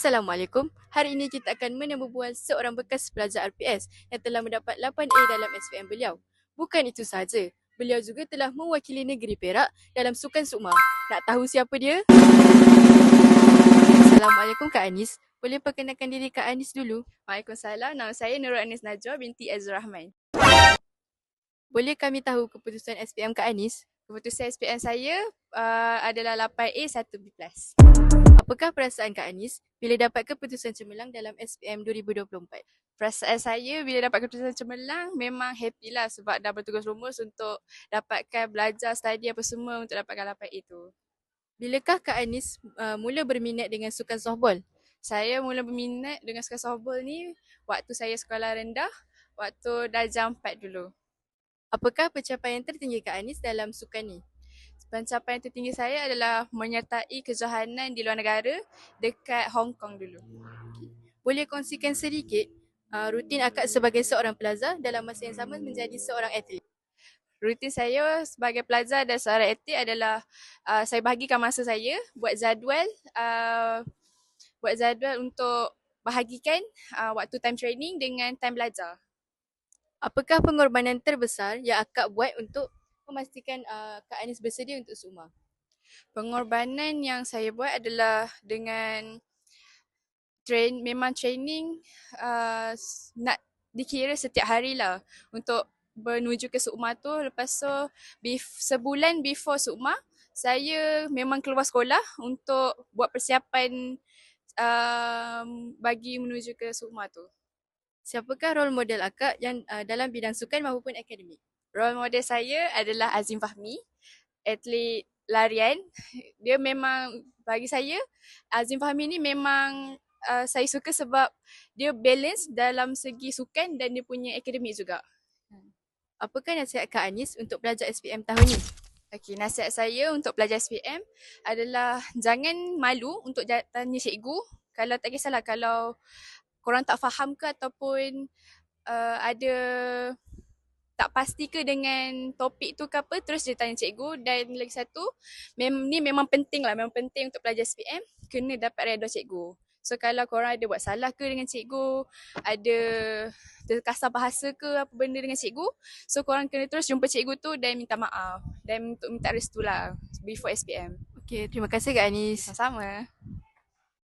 Assalamualaikum. Hari ini kita akan menembubual seorang bekas pelajar RPS yang telah mendapat 8A dalam SPM beliau. Bukan itu sahaja, beliau juga telah mewakili negeri Perak dalam Sukan Sukma. Nak tahu siapa dia? Assalamualaikum Kak Anis. Boleh perkenalkan diri Kak Anis dulu? Waalaikumsalam. Nama saya Nurul Anis Najwa binti Azrul Rahman. Boleh kami tahu keputusan SPM Kak Anis? Keputusan SPM saya adalah 8A 1B+. Apakah perasaan Kak Anis bila dapat keputusan cemerlang dalam SPM 2024? Perasaan saya bila dapat keputusan cemerlang memang happy lah sebab dah bertugas rumus untuk dapatkan belajar, study apa semua untuk dapatkan 8A tu. Bilakah Kak Anis mula berminat dengan sukan softball? Saya mula berminat dengan sukan softball ni waktu saya sekolah rendah, waktu darjah 4 dulu. Apakah pencapaian tertinggi Kak Anis dalam sukan ni? Pencapaian tertinggi saya adalah menyertai kejohanan di luar negara dekat Hong Kong dulu. Boleh kongsikan sedikit rutin akak sebagai seorang pelajar dalam masa yang sama menjadi seorang atlet? Rutin saya sebagai pelajar dan seorang atlet adalah saya bahagikan masa saya buat jadual untuk bahagikan waktu time training dengan time belajar. Apakah pengorbanan terbesar yang akak buat untuk memastikan Kak Anis bersedia untuk Sukma? Pengorbanan yang saya buat adalah dengan memang training nak dikira setiap hari lah untuk menuju ke Sukma tu. Lepas tu sebulan before Sukma, saya memang keluar sekolah untuk buat persiapan bagi menuju ke Sukma tu. Siapakah role model akak yang dalam bidang sukan maupun akademik? Role model saya adalah Azim Fahmi, atlet larian. Dia memang, bagi saya, Azim Fahmi ni memang saya suka sebab dia balance dalam segi sukan dan dia punya akademik juga. Apakah nasihat Kak Anis untuk pelajar SPM tahun ni? Okey, nasihat saya untuk pelajar SPM adalah jangan malu untuk tanya cikgu. Kalau tak kisahlah, kalau korang tak faham ke ataupun ada tak pasti ke dengan topik tu ke apa, terus je tanya cikgu. Dan lagi satu, ni memang penting lah, memang penting untuk pelajar SPM, kena dapat redha cikgu. So kalau korang ada buat salah ke dengan cikgu, ada terkasar bahasa ke apa benda dengan cikgu, so korang kena terus jumpa cikgu tu dan minta maaf dan untuk minta restu lah before SPM. Okey, terima kasih Kak Anis. Sama-sama.